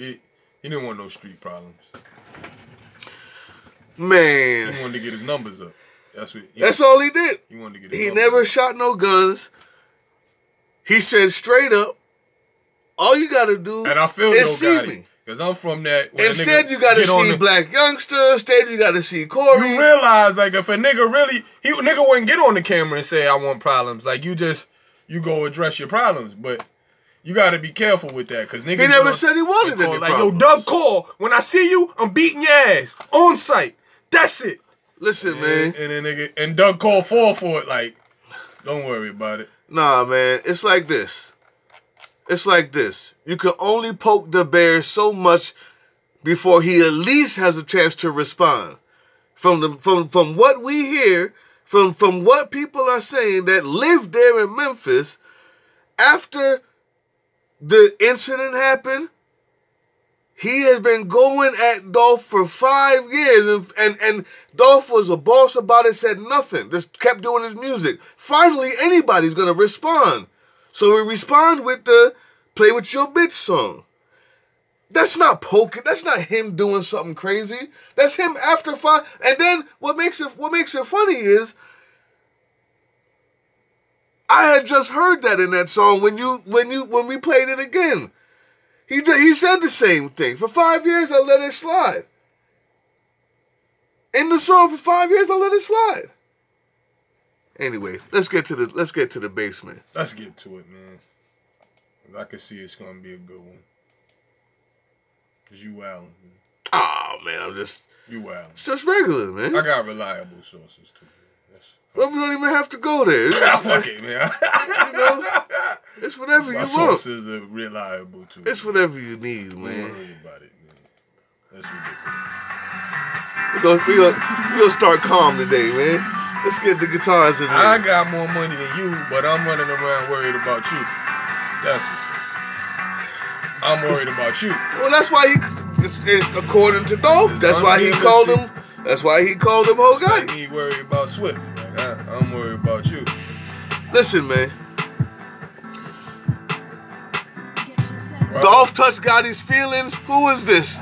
He didn't want no street problems. Man. He wanted to get his numbers up. That's all he did. He wanted to get his He numbers never up. shot no guns. He said straight up, all you got to do and I feel is see Gotti, me. because I'm from that. Instead, you got to see Black Youngster. Instead, you got to see Corey. You realize, like, if a nigga really, nigga wouldn't get on the camera and say, I want problems. Like, you go address your problems. But you got to be careful with that, because niggas. He never said he wanted any like, problems. yo, Dub call. When I see you, I'm beating your ass. On site. That's it. Listen, man. And then nigga, and Doug called for it, like, don't worry about it. Nah, man. It's like this. It's like this. You can only poke the bear so much before he at least has a chance to respond. From what we hear, from what people are saying that live there in Memphis, after the incident happened, he has been going at Dolph for 5 years, and Dolph was a boss about it, said nothing, just kept doing his music. Finally, anybody's going to respond. So we respond with the Play With Your Bitch song. That's not poking. That's not him doing something crazy. That's him after 5. And then what makes it funny is I had just heard that in that song when we played it again. He said the same thing. For 5 years, I let it slide. In the song, for 5 years, I let it slide. Anyway, let's get to the basement. Let's get to it, man. I can see it's gonna be a good one. Cause you wildin'. Oh man, you wildin'. It's just regular, man. I got reliable sources too. Well, we don't even have to go there. Fuck it, man. You know, it's whatever you want. My sources are reliable too. It's whatever you need, man. Don't worry about it, man. That's ridiculous. We're gonna start calm today, man. Let's get the guitars in there. I got more money than you, but I'm running around worried about you. That's what's up. I'm worried about you. Well, that's why according to Dolph, that's why he called him Ho Gotti. He worried about Swift. I'm worried about you. Listen, man. Dolph touched Gotti's feelings. Who is this?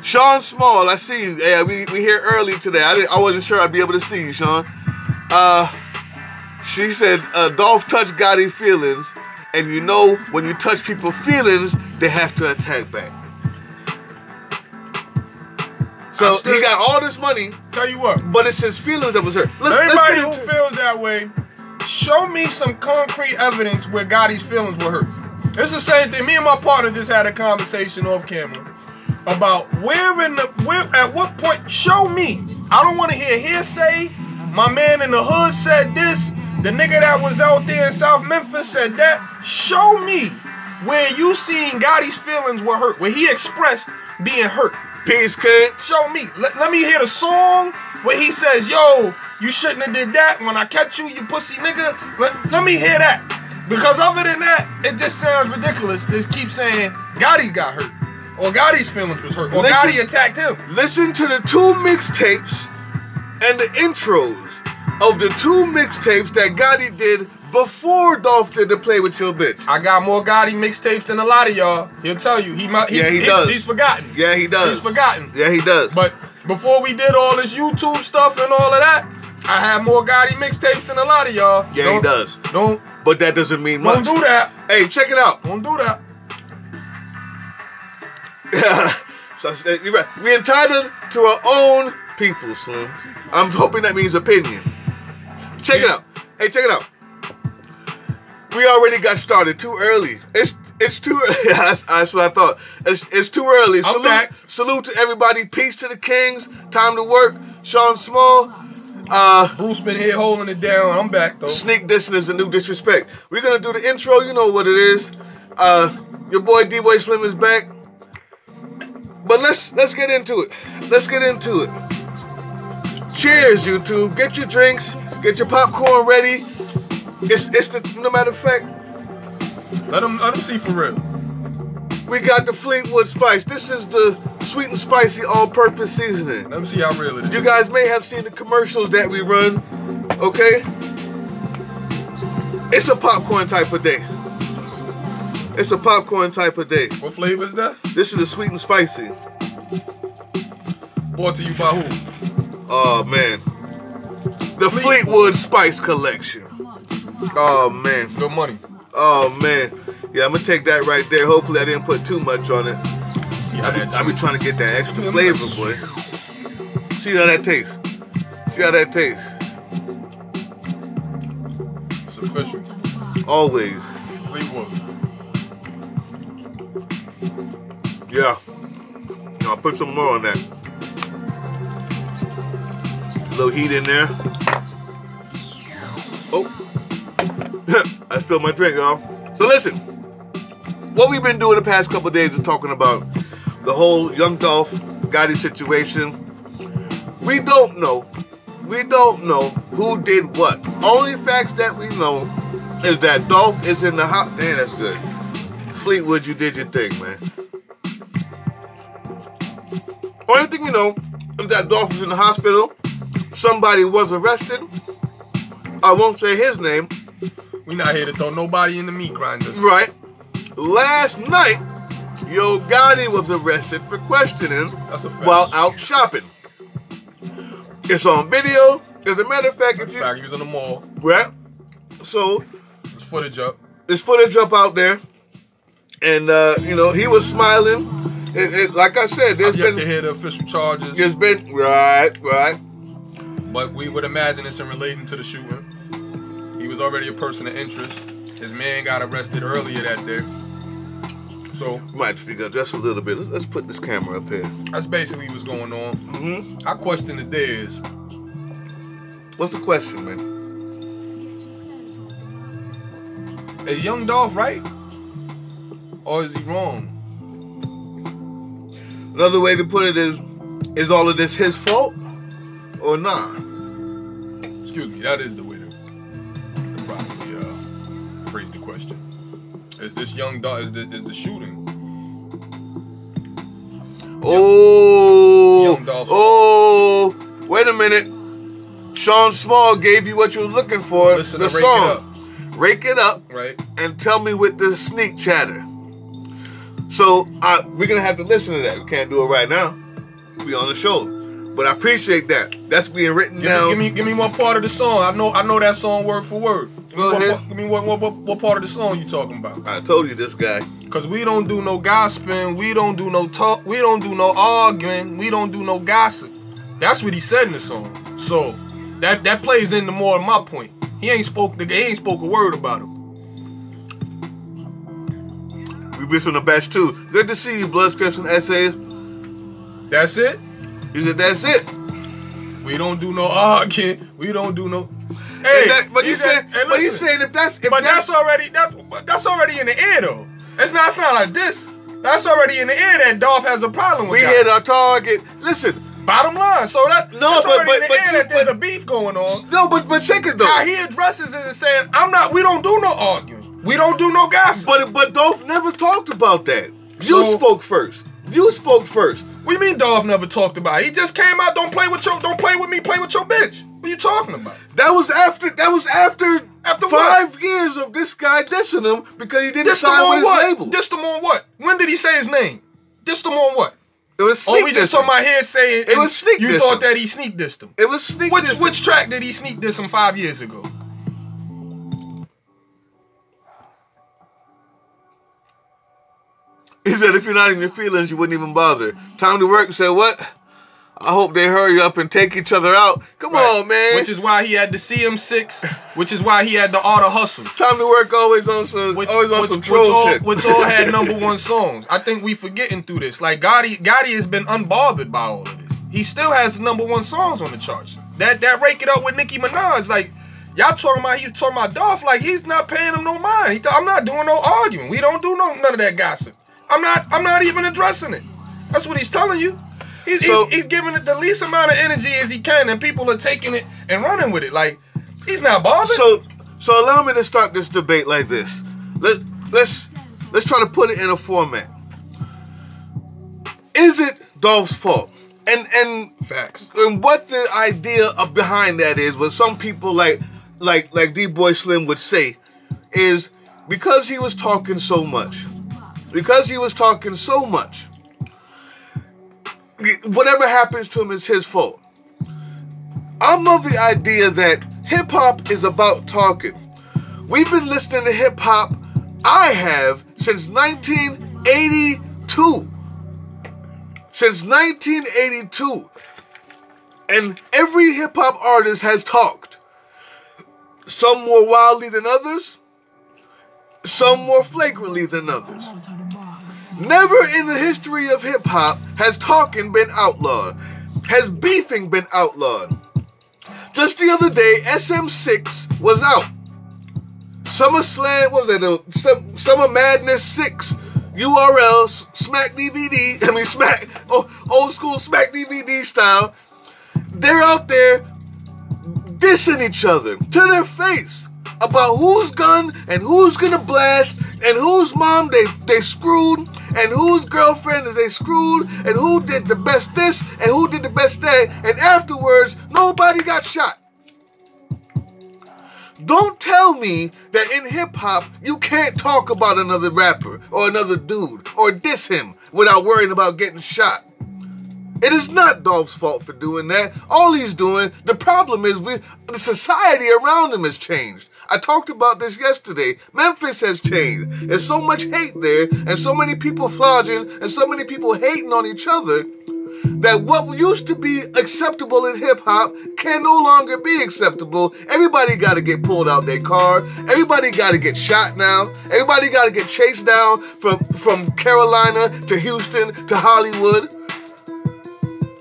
Sean Small, I see you. Yeah, we here early today. I wasn't sure I'd be able to see you, Sean. She said Dolph touched Gotti's feelings, and you know when you touch people's feelings, they have to attack back. So he got all this money. Tell you what, but it's his feelings that was hurt. Everybody who feels that way, show me some concrete evidence where Gotti's feelings were hurt. It's the same thing. Me and my partner just had a conversation off camera about at what point. Show me. I don't want to hear hearsay. My man in the hood said this. The nigga that was out there in South Memphis said that. Show me where you seen Gotti's feelings were hurt, where he expressed being hurt. Peace, kid. Show me. Let me hear the song where he says, yo, you shouldn't have did that. When I catch you, you pussy nigga. Let me hear that. Because other than that, it just sounds ridiculous. They keep saying Gotti got hurt. Or Gotti's feelings was hurt. Or Gotti attacked him. Listen to the 2 mixtapes and the intros of the 2 mixtapes that Gotti did before Dolph did the Play With Your Bitch. I got more Gotti mixtapes than a lot of y'all. He'll tell you. He does. He's forgotten. Yeah, he does. He's forgotten. Yeah, he does. But before we did all this YouTube stuff and all of that, I had more Gotti mixtapes than a lot of y'all. Yeah, he does. But that doesn't mean much. Don't do that. Hey, check it out. Don't do that. So, you're right. We're entitled to our own people, son. I'm hoping that means opinion. Check it out. Hey, check it out. We already got started too early. It's too early. That's what I thought. It's too early. Salute to everybody. Peace to the kings. Time to work. Sean Small. Bruce been here holding it down. I'm back though. Sneak dissing is a new disrespect. We're gonna do the intro. You know what it is. Your boy D-Boy Slim is back. But let's get into it. Let's get into it. Cheers, YouTube. Get your drinks. Get your popcorn ready. It's the, no matter of fact. Let them see for real. We got the Fleetwood Spice. This is the sweet and spicy all-purpose seasoning. Let me see how real it is. You guys may have seen the commercials that we run. Okay? It's a popcorn type of day. It's a popcorn type of day. What flavor is that? This is the sweet and spicy. Brought to you by who? Oh man, the Fleetwood Spice Collection. Oh man, Good money. oh man. Yeah, I'm gonna take that right there. Hopefully, I didn't put too much on it. See how that I be trying to get that extra Yeah, flavor, man. boy. See how that tastes. See how that tastes. It's official. Always. Fleetwood. Yeah. I'll put some more on that. A little heat in there. Oh. I spilled my drink, y'all. So listen. What we've been doing the past couple of days is talking about the whole Young Dolph Gotti situation. We don't know. We don't know who did what. Only facts that we know is that Dolph is in the house. Damn, that's good. Fleetwood, you did your thing, man. Only thing you know is that Dolph is in the hospital. Somebody was arrested. I won't say his name. We not here to throw nobody in the meat grinder. Right. Last night, Yo Gotti was arrested for questioning That's a fact. while out shopping. It's on video. As a matter of fact, In fact, he was in the mall. right? So There's footage up. there's footage up out there, and he was smiling. Like I said, I've yet to hear the official charges, right. but we would imagine it's in relating to the shooting. He was already a person of interest. His man got arrested earlier that day. So Might speak up just a little bit. Let's put this camera up here. that's basically what's going on. Mm-hmm. Our question today is, What's the question, man? is Young Dolph right? Or is he wrong? Another way to put it is all of this his fault or not? Excuse me, that is the way to probably phrase the question. Is this Young Dolph, is the shooting? Oh, Young Dolph. oh, wait a minute. Sean Small gave you what you were looking for. Listen the to Rake It song. Up. Rake it up Right? and tell me with the sneak chatter. So we're gonna have to listen to that. We can't do it right now. We on the show, but I appreciate that. That's being written down. Give me one part of the song. I know that song word for word. Go ahead. Give me what part of the song you talking about? I told you this guy. Cause we don't do no gossiping, we don't do no talk, we don't do no arguing, we don't do no gossip. That's what he said in the song. So that plays into more of my point. He ain't spoke a word about him. We missed on the batch too. Good to see you, Blood Scripts and Essays. That's it. He said that's it. We don't do no arguing. We don't do no. Hey, But he's saying if that's that's already in the air though. It's not like this. That's already in the air that Dolph has a problem with. we that. hit our target. Listen, Bottom line, so that's already in the air that there's a beef going on. no, but check it though. Now he addresses it and saying, we don't do no arguing. We don't do no gossip. But Dolph never talked about that. So- You spoke first. You spoke first. What do you mean Dolph never talked about it? He just came out, don't play with me, play with your bitch. What are you talking about? That was after After 5 years of this guy dissing him because he didn't Dissed him sign on with his what? label. Dissed him on what? When did he say his name? Dissed him on what? It was sneak Oh, we just dissing. talking about hearsay. It was sneak You dissing. thought that he sneak dissed him. It was sneak dissing. Which track did he sneak diss him 5 years ago? He said, if you're not in your feelings, you wouldn't even bother. Time to work said, what? I hope they hurry up and take each other out. Come on, man. Which is why he had the CM6. Which is why he had the Art of Hustle. Time to work always on some troll shit. Which all had #1 songs. I think we forgetting through this. Like Gotti has been unbothered by all of this. He still has #1 songs on the charts. That Rake It Up with Nicki Minaj. Like y'all talking about Dolph. Like he's not paying him no mind. I'm not doing no arguing. We don't do none of that gossip. I'm not even addressing it. That's what he's telling you. He's giving it the least amount of energy as he can, and people are taking it and running with it. Like he's not bothered. So allow me to start this debate like this. Let's try to put it in a format. Is it Dolph's fault? And Facts. And what the idea behind that is, what some people like D-Boy Slim would say, is because he was talking so much, whatever happens to him is his fault. I'm of the idea that hip-hop is about talking. We've been listening to hip-hop, I have, since 1982. Since 1982. And every hip-hop artist has talked. Some more wildly than others. Some more flagrantly than others. Never in the history of hip-hop has talking been outlawed. Has beefing been outlawed. Just the other day, SM6 was out. Summer Slam, what was it? Summer Madness 6 URL, Smack DVD, old school Smack DVD style. They're out there dissing each other to their face about whose gun and who's gonna blast and whose mom they screwed and whose girlfriend is they screwed and who did the best this and who did the best that, and afterwards nobody got shot. Don't tell me that in hip-hop you can't talk about another rapper or another dude or diss him without worrying about getting shot. It is not Dolph's fault for doing that. All he's doing, the problem is the society around him has changed. I talked about this yesterday. Memphis has changed. There's so much hate there and so many people flogging and so many people hating on each other that what used to be acceptable in hip-hop can no longer be acceptable. Everybody got to get pulled out their car. Everybody got to get shot now. Everybody got to get chased down from Carolina to Houston to Hollywood.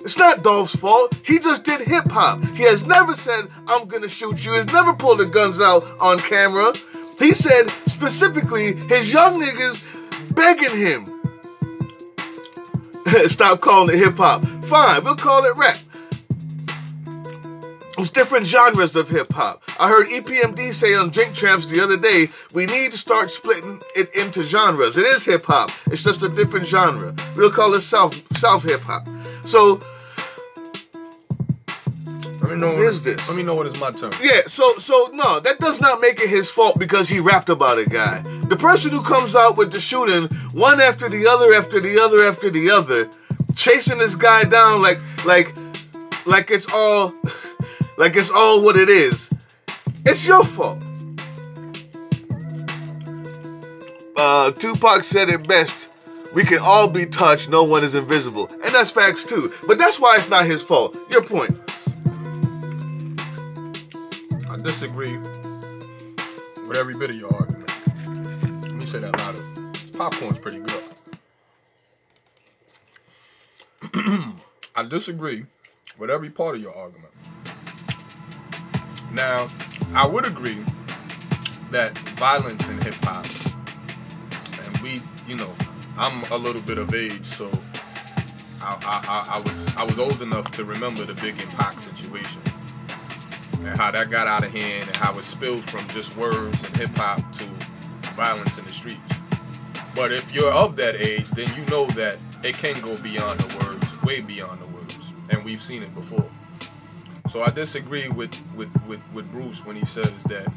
It's not Dolph's fault. He just did hip-hop. He has never said, I'm going to shoot you. He's never pulled the guns out on camera. He said specifically his young niggas begging him, stop calling it hip-hop. Fine, we'll call it rap. It's different genres of hip-hop. I heard EPMD say on Drink Champs the other day, we need to start splitting it into genres. It is hip-hop. It's just a different genre. We'll call it South hip-hop. So, let me know what is this? Let me know when it's my turn. Yeah, so no, that does not make it his fault because he rapped about a guy. The person who comes out with the shooting, one after the other, after the other, after the other, chasing this guy down like it's all what it is. It's your fault. Tupac said it best. We can all be touched, no one is invisible. And that's facts too. But that's why it's not his fault. Your point. I disagree with every bit of your argument. Let me say that louder. Popcorn's pretty good. I disagree with every part of your argument. Now, I would agree that violence in hip-hop, and I'm a little bit of age, so I was old enough to remember the Big and Pac situation and how that got out of hand and how it spilled from just words and hip-hop to violence in the streets. But if you're of that age, then you know that it can go beyond the words, way beyond the words, and we've seen it before. So I disagree with Bruce when he says that,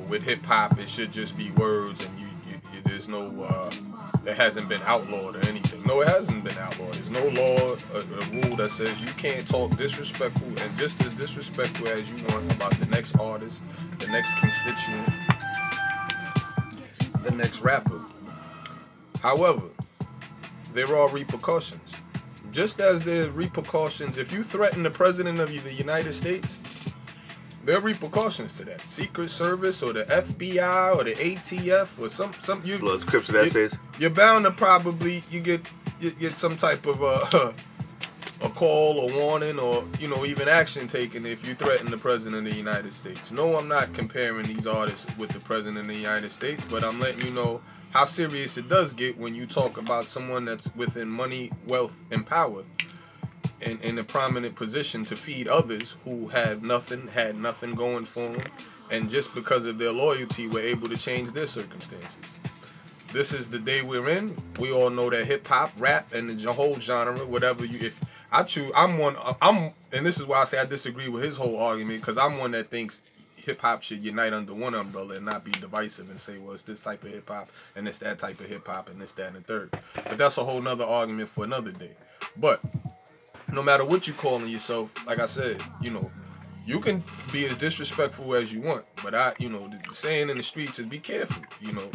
with hip-hop it should just be words and there's no that hasn't been outlawed or anything. No, it hasn't been outlawed. There's no law, a rule that says you can't talk disrespectful and just as disrespectful as you want about the next artist, the next constituent, the next rapper. However, there are repercussions. Just as there's repercussions, if you threaten the President of the United States, there are repercussions to that. Secret Service or the FBI or the ATF or some you Bloods, Crips, and essays. You're bound to probably you get some type of a call or warning or even action taken if you threaten the President of the United States. No, I'm not comparing these artists with the President of the United States, but I'm letting you know how serious it does get when you talk about someone that's within money, wealth, and power. In a prominent position to feed others who had nothing going for them, and just because of their loyalty were able to change their circumstances. This is the day we're in. We all know that hip hop, rap, and the whole genre, whatever and this is why I say I disagree with his whole argument, because I'm one that thinks hip hop should unite under one umbrella and not be divisive and say, well, it's this type of hip hop and it's that type of hip hop and this, that, and the third. But that's a whole nother argument for another day. But no matter what you calling yourself, like I said, you know, you can be as disrespectful as you want. But the saying in the streets is be careful. You know,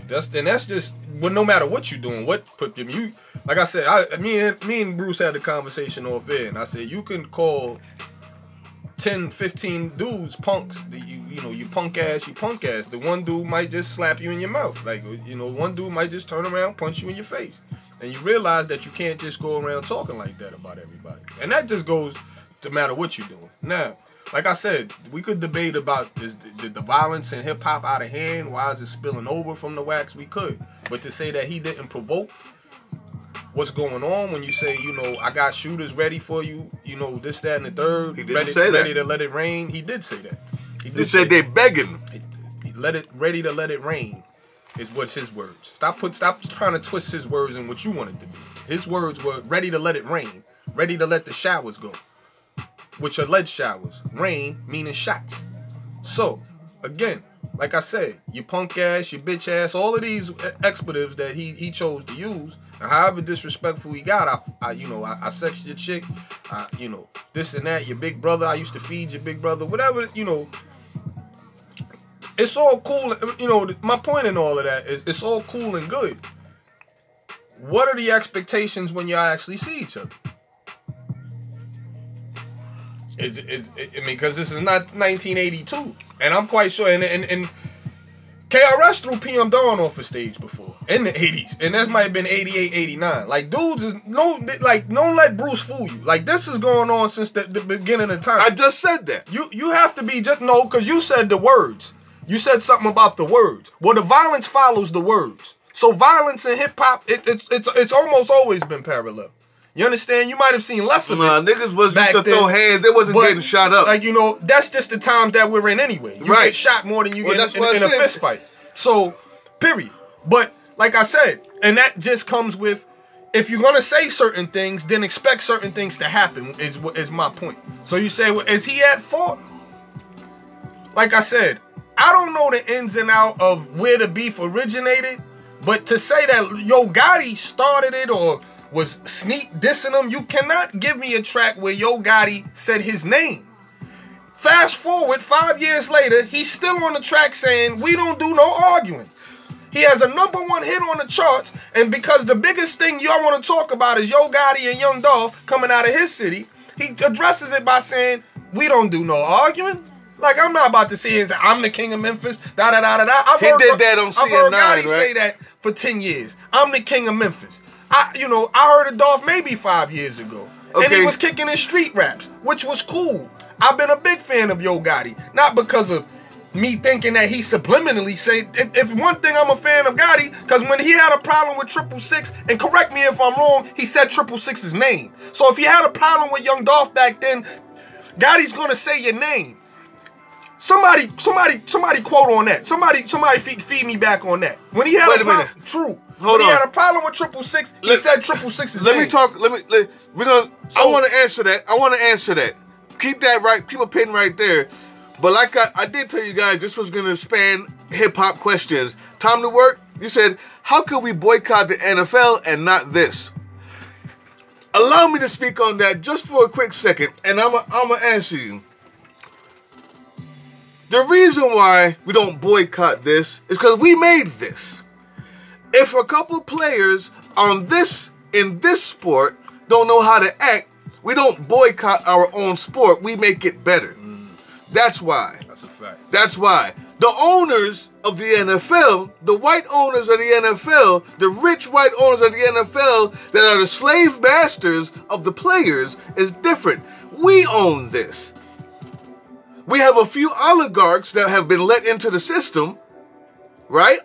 that's just well, no matter what you're doing, what put them you. Like I said, me and Bruce had a conversation off air, and I said you can call 10, 15 dudes punks. You punk ass. The one dude might just slap you in your mouth. Like, one dude might just turn around, punch you in your face. And you realize that you can't just go around talking like that about everybody. And that just goes to matter what you're doing. Now, like I said, we could debate about the violence in hip hop out of hand. Why is it spilling over from the wax? We could. But to say that he didn't provoke what's going on when you say, I got shooters ready for you, this, that, and the third. He didn't say that. Ready to let it rain. He did say that. He said they begging. Ready to let it rain is what's his words. Stop trying to twist his words in what you want it to be. His words were ready to let it rain. Ready to let the showers go. Which are lead showers. Rain meaning shots. So, again, like I said, your punk ass, your bitch ass, all of these expletives that he chose to use, and however disrespectful he got, I sexed your chick, this and that, your big brother, I used to feed your big brother, whatever, it's all cool. My point in all of that is it's all cool and good. What are the expectations when y'all actually see each other? Because this is not 1982, and I'm quite sure. And KRS threw PM Dawn off a stage before in the 80s, and that might have been 88, 89. Like, dudes is don't let Bruce fool you. Like, this is going on since the beginning of time. I just said that. You have to be because you said the words. You said something about the words. Well, the violence follows the words. So violence in hip hop, it's almost always been parallel. You understand? You might have seen less of it. Niggas was used to throw hands. They wasn't getting shot up. Like, that's just the times that we're in anyway. You get shot more than you get in a fist fight. So, period. But, like I said, and that just comes with, if you're going to say certain things, then expect certain things to happen, is my point. So you say, well, is he at fault? Like I said, I don't know the ins and out of where the beef originated, but to say that Yo Gotti started it or was sneak dissing him, you cannot give me a track where Yo Gotti said his name. Fast forward 5 years later, he's still on the track saying, we don't do no arguing. He has a #1 hit on the charts, and because the biggest thing y'all want to talk about is Yo Gotti and Young Dolph coming out of his city, he addresses it by saying, we don't do no arguing. Like, I'm not about to sit here and say, I'm the king of Memphis, da-da-da-da-da. I've heard Gotti say that for 10 years. I'm the king of Memphis. I heard of Dolph maybe 5 years ago. Okay. And he was kicking in street raps, which was cool. I've been a big fan of Yo Gotti. Not because of me thinking that he subliminally said, if one thing I'm a fan of Gotti, because when he had a problem with 666, and correct me if I'm wrong, he said 666's name. So if he had a problem with Young Dolph back then, Gotti's going to say your name. Somebody quote on that. Somebody feed me back on that. When he had a problem, true. When he had a problem with 666, he said 666's name. Let me talk. I want to answer that. Keep that right. Keep a pin right there. But like I did tell you guys, this was going to span hip hop questions. Time to work. You said, how could we boycott the NFL and not this? Allow me to speak on that just for a quick second, and I'm gonna answer you. The reason why we don't boycott this is because we made this. If a couple players in this sport don't know how to act, we don't boycott our own sport. We make it better. That's why. That's a fact. That's why. The owners of the NFL, the white owners of the NFL, the rich white owners of the NFL that are the slave masters of the players is different. We own this. We have a few oligarchs that have been let into the system, right?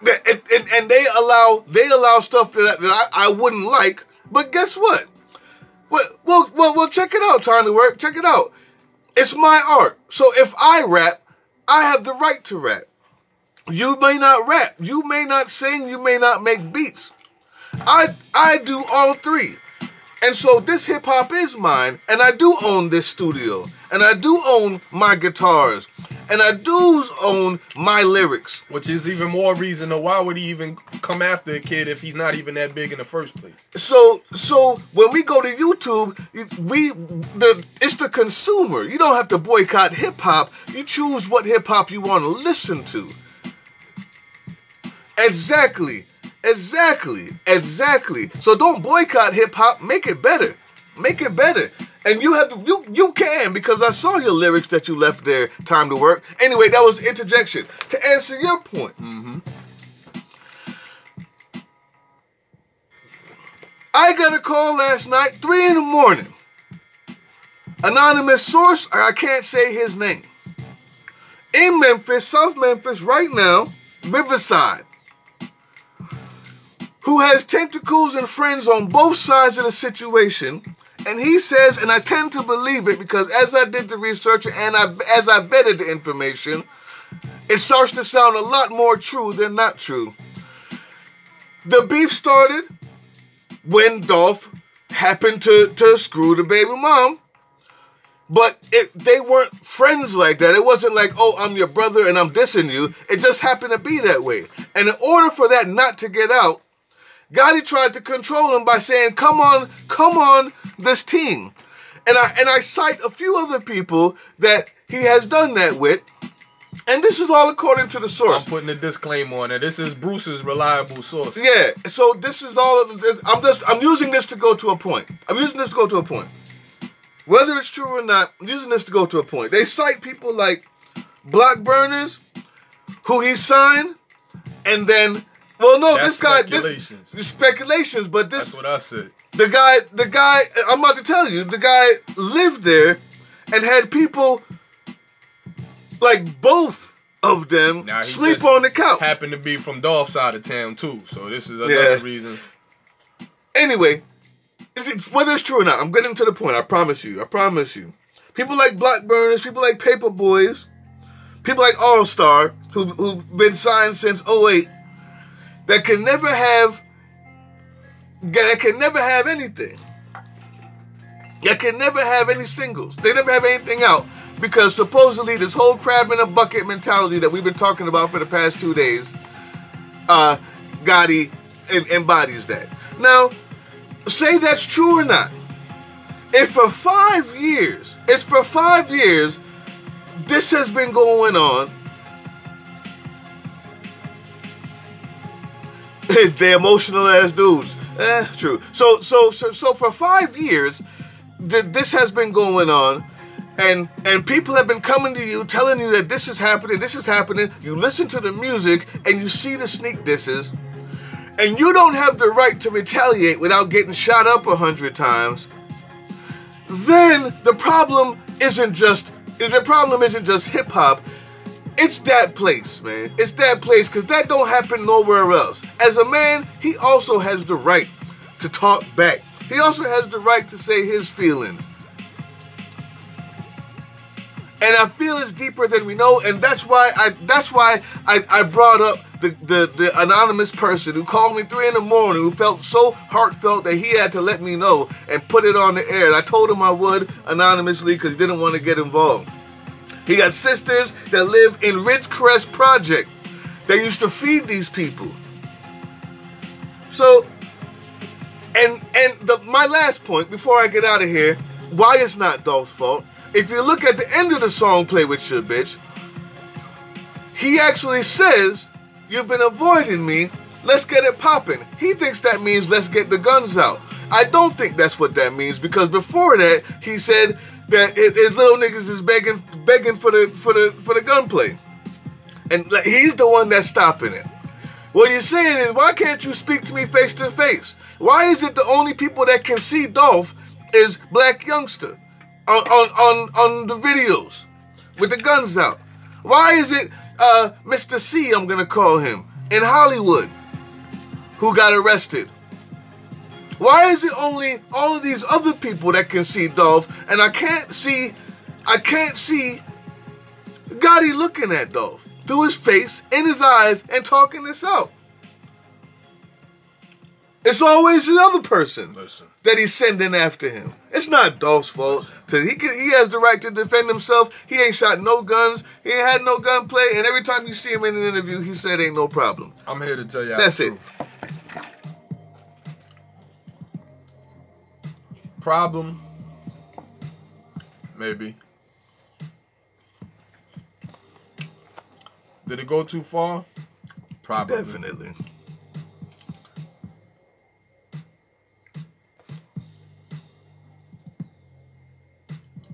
And they allow stuff that I wouldn't like. But guess what? Well, check it out, Time to Work. Check it out. It's my art. So if I rap, I have the right to rap. You may not rap. You may not sing. You may not make beats. I do all three. And so this hip hop is mine, and I do own this studio, and I do own my guitars, and I do own my lyrics. Which is even more reason to why would he even come after a kid if he's not even that big in the first place? So when we go to YouTube, it's the consumer. You don't have to boycott hip hop. You choose what hip hop you want to listen to. Exactly. So don't boycott hip hop. Make it better. And you can, because I saw your lyrics that you left there. Time to work. Anyway, that was interjection. To answer your point. Mm-hmm. I got a call last night, 3 a.m. Anonymous source, I can't say his name. In Memphis, South Memphis, right now, Riverside, who has tentacles and friends on both sides of the situation. And he says, and I tend to believe it because as I did the research and as I vetted the information, it starts to sound a lot more true than not true. The beef started when Dolph happened to screw the baby mom. But they weren't friends like that. It wasn't like, oh, I'm your brother and I'm dissing you. It just happened to be that way. And in order for that not to get out, Gotti tried to control him by saying, come on, this team. And I cite a few other people that he has done that with. And this is all according to the source. I'm putting a disclaimer on it. This is Bruce's reliable source. Yeah, so this is all, I'm using this to go to a point. Whether it's true or not, I'm using this to go to a point. They cite people like Block Burners, who he signed, and then, well, no, That's this guy, speculations. this speculations, but this, That's what I said. the guy, I'm about to tell you, the guy lived there and had people, like both of them, sleep on the couch. Happened to be from Dolph's side of town, too, so this is another reason. Anyway, whether it's true or not, I'm getting to the point. I promise you. People like Block Burners, people like Paper Boys, people like All Star, who've been signed since '08, that can never have anything. That can never have any singles. They never have anything out because supposedly this whole crab in a bucket mentality that we've been talking about for the past 2 days, Gotti embodies that. Now, say that's true or not. If for 5 years, this has been going on. They emotional ass dudes. True. So for 5 years, this has been going on, and people have been coming to you, telling you that this is happening. You listen to the music, and you see the sneak disses, and you don't have the right to retaliate without getting shot up 100 times. Then the problem isn't just hip hop. It's that place, man. It's that place, because that don't happen nowhere else. As a man, he also has the right to talk back. He also has the right to say his feelings. And I feel it's deeper than we know, and that's why I brought up the anonymous person who called me 3 a.m, who felt so heartfelt that he had to let me know and put it on the air. And I told him I would anonymously because he didn't want to get involved. He got sisters that live in Ridgecrest Project. They used to feed these people. So, my last point before I get out of here, why it's not Dolph's fault. If you look at the end of the song, Play With Your Bitch, he actually says, you've been avoiding me, let's get it popping. He thinks that means let's get the guns out. I don't think that's what that means, because before that, he said that his little niggas is begging for the gunplay. And he's the one that's stopping it. What he's saying is, why can't you speak to me face to face? Why is it the only people that can see Dolph is Black Youngster on the videos with the guns out? Why is it Mr. C, I'm gonna call him, in Hollywood, who got arrested? Why is it only all of these other people that can see Dolph, and I can't see Gotti looking at Dolph through his face, in his eyes, and talking this out? It's always the other person Listen. that he's sending after him. It's not Dolph's fault. He has the right to defend himself. He ain't shot no guns. He ain't had no gunplay. And every time you see him in an interview, he said ain't no problem. I'm here to tell you That's it. Problem? Maybe. Did it go too far? Probably. Definitely.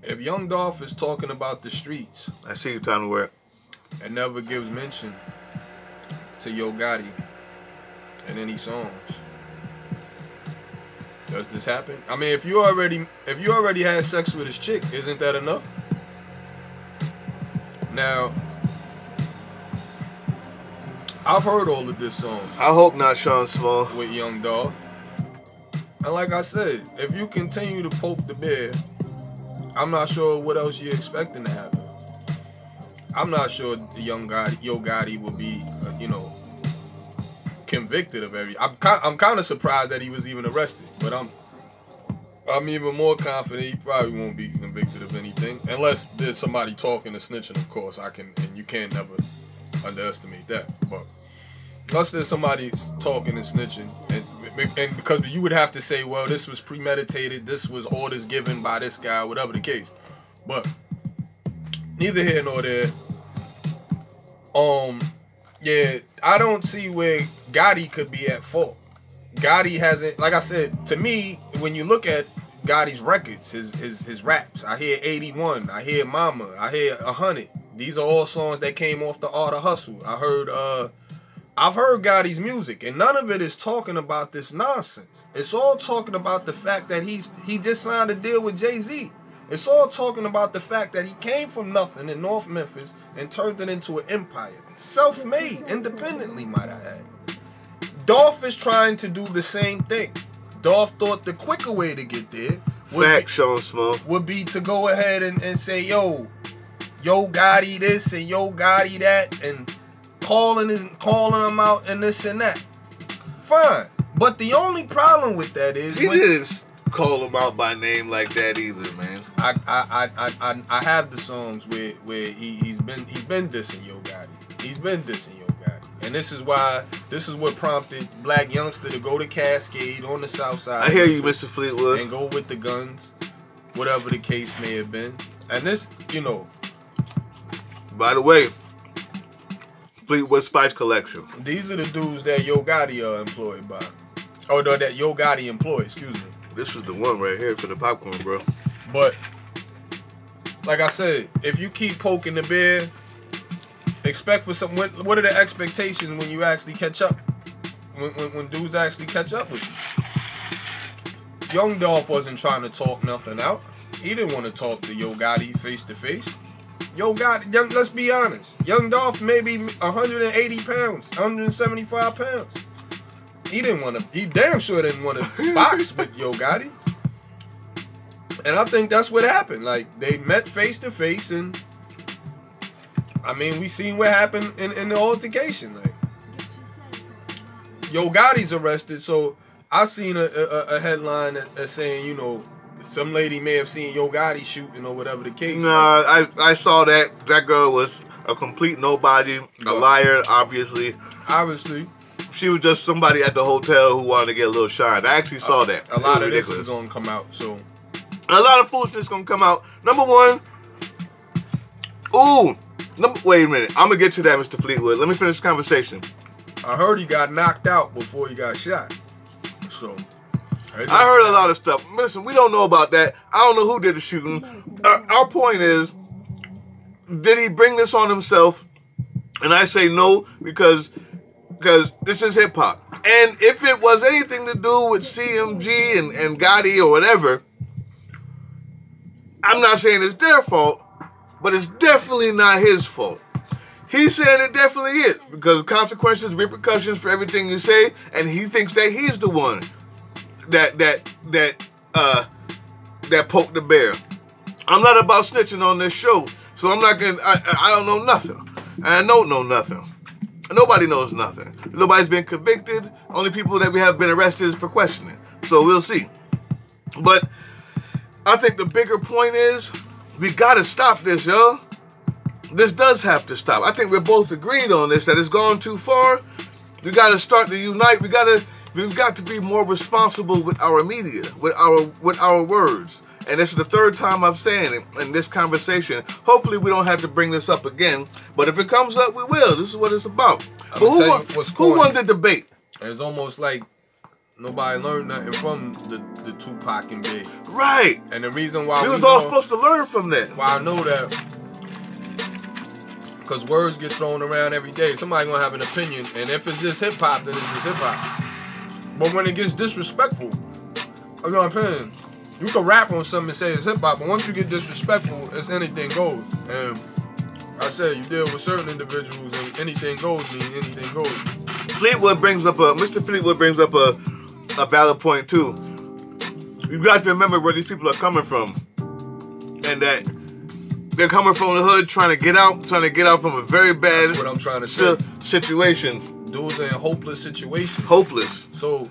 If Young Dolph is talking about the streets, I see you trying to wear it. and never gives mention to Yo Gotti in any songs, does this happen? I mean, if you already had sex with his chick, isn't that enough? Now, I've heard all of this song I hope not, Sean Small. with Young Dolph, and like I said, if you continue to poke the bear, I'm not sure what else you're expecting to happen. I'm not sure the Yo Gotti will be, convicted of every. I'm kind of surprised that he was even arrested, but I'm even more confident he probably won't be convicted of anything, unless there's somebody talking and snitching. Of course, and you can't never underestimate that. But unless there's somebody talking and snitching, and because you would have to say, well, this was premeditated, this was orders given by this guy, whatever the case. But neither here nor there. Yeah, I don't see where Gotti could be at fault. Gotti hasn't, like I said, to me, when you look at Gotti's records, his raps, I hear 81, I hear Mama, I hear 100. These are all songs that came off the Art of Hustle. I've heard Gotti's music, and none of it is talking about this nonsense. It's all talking about the fact that he just signed a deal with Jay-Z. It's all talking about the fact that he came from nothing in North Memphis and turned it into an empire. Self-made, independently, might I add. Dolph is trying to do the same thing. Dolph thought the quicker way to get there would be to go ahead and say, yo Gotti this and Yo Gotti that, and calling him out and this and that. Fine. But the only problem with that is he didn't call him out by name like that either, man. I have the songs where he's been dissing Yo Gotti. He's been dissing Yo Gotti. And this is what prompted Black Youngster to go to Cascade on the south side. I hear you, Mr. Fleetwood. And go with the guns, whatever the case may have been. And this, By the way, Fleetwood Spice Collection. These are the dudes that Yo Gotti are employed by. Oh, no, that Yo Gotti employed, excuse me. This is the one right here for the popcorn, bro. But, like I said, if you keep poking the bear, expect for some. What are the expectations when you actually catch up? When dudes actually catch up with you? Young Dolph wasn't trying to talk nothing out. He didn't want to talk to Yo Gotti face to face. Yo Gotti, let's be honest. Young Dolph may be 180 pounds, 175 pounds. He damn sure didn't want to box with Yo Gotti. And I think that's what happened. Like, they met face to face, and I mean, we seen what happened in the altercation. Like, Yo Gotti's arrested, so I seen a headline that's saying, some lady may have seen Yo Gotti shooting or whatever the case. Nah, I saw that. That girl was a complete nobody, a liar, obviously. Obviously. She was just somebody at the hotel who wanted to get a little shine. I actually saw that. A lot of this is going to come out, so. A lot of foolishness going to come out. Number one. Wait a minute. I'm going to get to that, Mr. Fleetwood. Let me finish the conversation. I heard he got knocked out before he got shot. So. I heard a lot of stuff. Listen, we don't know about that. I don't know who did the shooting. Our point is, did he bring this on himself? And I say no, because this is hip hop. And if it was anything to do with CMG and Gotti or whatever, I'm not saying it's their fault, but it's definitely not his fault. He's saying it definitely is, because consequences, repercussions for everything you say, and he thinks that he's the one that poked the bear. I'm not about snitching on this show, so I'm not gonna. I don't know nothing. I don't know nothing. Nobody knows nothing. Nobody's been convicted. Only people that we have been arrested is for questioning. So we'll see. But I think the bigger point is we got to stop this, yo. This does have to stop. I think we're both agreed on this, that it's gone too far. We got to start to unite. We've got to be more responsible with our media, with our words. And this is the third time I'm saying it in this conversation. Hopefully we don't have to bring this up again. But if it comes up, we will. This is what it's about. But who won the debate? It's almost like nobody learned nothing from the Tupac and Big. Right. And the reason why we was all supposed to learn from that. Why I know that, because words get thrown around every day. Somebody gonna have an opinion, and if it's just hip hop, then it's just hip hop. But when it gets disrespectful, you know what I'm saying? You can rap on something and say it's hip hop, but once you get disrespectful, it's anything goes. And I said you deal with certain individuals, and anything goes means anything goes. Mr. Fleetwood brings up a valid point too. You got to remember where these people are coming from, and that they're coming from the hood, trying to get out from a very bad That's what I'm trying to say. Situation. Dudes are in hopeless situations. Hopeless. So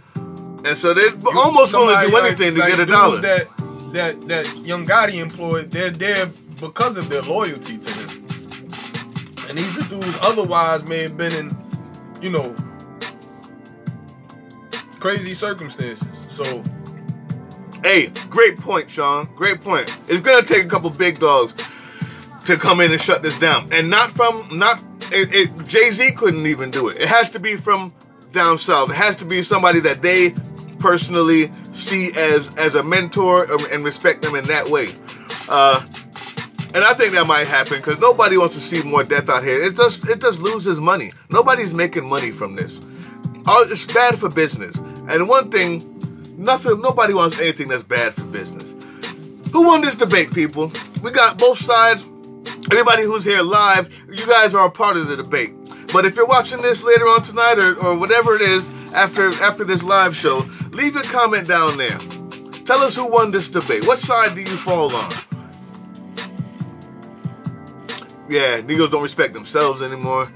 they're almost going to do anything to get a dollar. That young Gotti employed, they're there because of their loyalty to him. And these are dudes otherwise may have been in, you know, crazy circumstances. So, hey, great point, Sean. Great point. It's gonna take a couple big dogs to come in and shut this down, and Jay-Z couldn't even do it. It has to be from down south. It has to be somebody that they personally see as a mentor and respect them in that way. And I think that might happen because nobody wants to see more death out here. It just loses money. Nobody's making money from this. It's bad for business. And one thing, nobody wants anything that's bad for business. Who won this debate, people? We got both sides. Anybody who's here live, you guys are a part of the debate. But if you're watching this later on tonight or whatever it is after this live show, leave your comment down there. Tell us who won this debate. What side do you fall on? Yeah, niggas don't respect themselves anymore.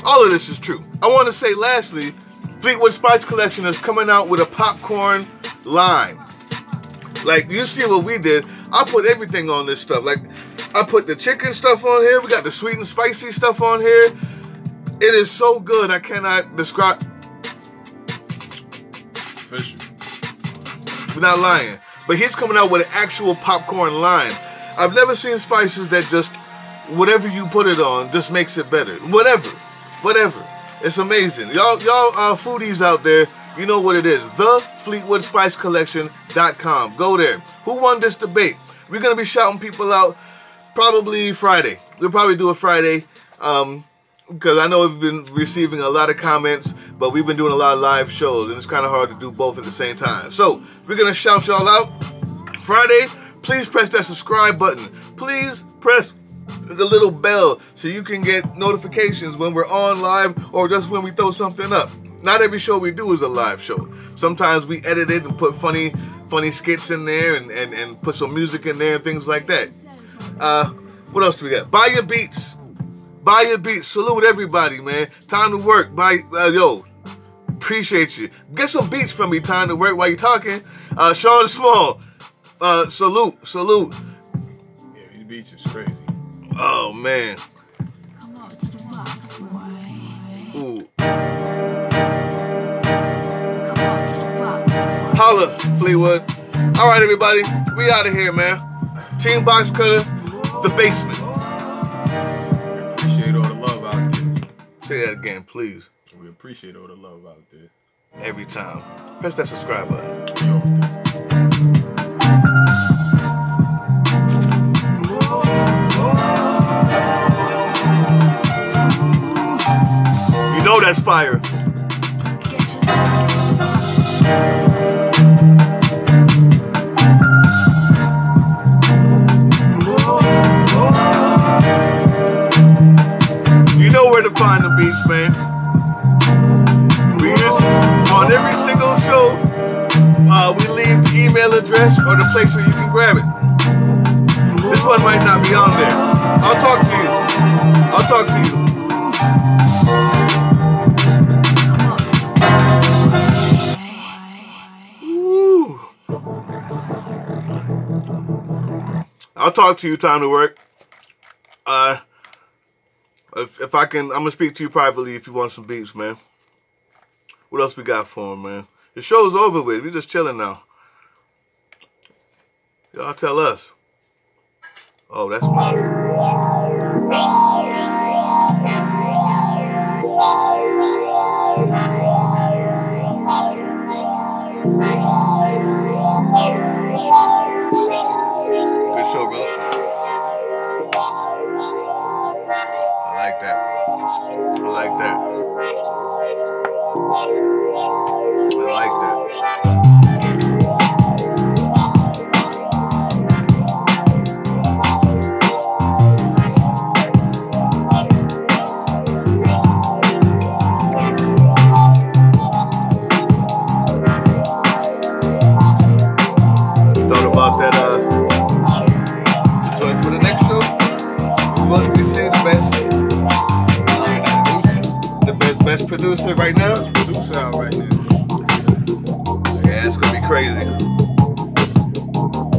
All of this is true. I want to say lastly, Fleetwood Spice Collection is coming out with a popcorn line. Like, you see what we did. I put everything on this stuff. Like, I put the chicken stuff on here. We got the sweet and spicy stuff on here. It is so good, I cannot describe. Fishy. We're not lying. But he's coming out with an actual popcorn line. I've never seen spices that just, whatever you put it on, just makes it better. Whatever. It's amazing. Y'all foodies out there, you know what it is. TheFleetwoodSpiceCollection.com. Go there. Who won this debate? We're going to be shouting people out probably Friday. We'll probably do it Friday. Because I know we've been receiving a lot of comments, but we've been doing a lot of live shows, and it's kind of hard to do both at the same time. So, we're going to shout y'all out Friday. Please press that subscribe button. Please press the little bell so you can get notifications when we're on live or just when we throw something up. Not every show we do is a live show. Sometimes we edit it and put funny skits in there and put some music in there and things like that. What else do we got? Buy your beats. Buy your beats. Salute everybody, man. Time to work. Appreciate you. Get some beats from me. Time to work while you're talking. Sean Small. Salute. Yeah, these beats is crazy. Oh, man. Ooh. Holla, Fleetwood. All right, everybody. We out of here, man. Team Box Cutter, the basement. We appreciate all the love out there. Say that again, please. We appreciate all the love out there. Every time. Press that subscribe button. You know that's fire. You know where to find the beats, man. We use on every single show. We leave the email address or the place where you can grab it. This one might not be on there. I'll talk to you. I'll talk to you. Time to work. If I can, I'm gonna speak to you privately if you want some beats, man. What else we got for him, man? The show's over with. We just chilling now. Y'all tell us. Oh, that's my. Good show, brother. I like that. I like that. I like that. Thought about that joint for the next show. What did we say the best producer right now? Best producer out right now. Yeah, it's gonna be crazy.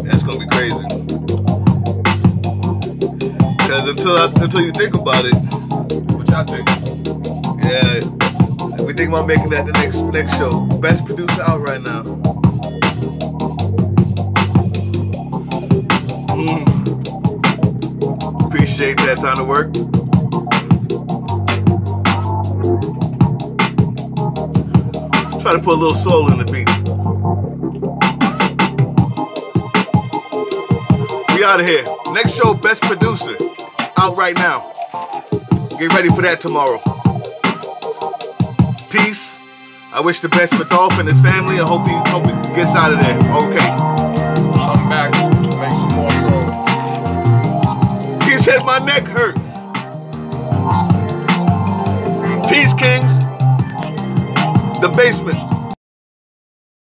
That's gonna be crazy. Because until you think about it, what y'all think? Yeah, we think about making that the next show. Best producer out right now. Appreciate that. Time to work. Try to put a little soul in the beat. We out of here. Next show, best producer, out right now. Get ready for that tomorrow. Peace. I wish the best for Dolph and his family. I hope he gets out of there. Okay. Come back, make some more songs. He said my neck hurt. Peace, Kings. The basement.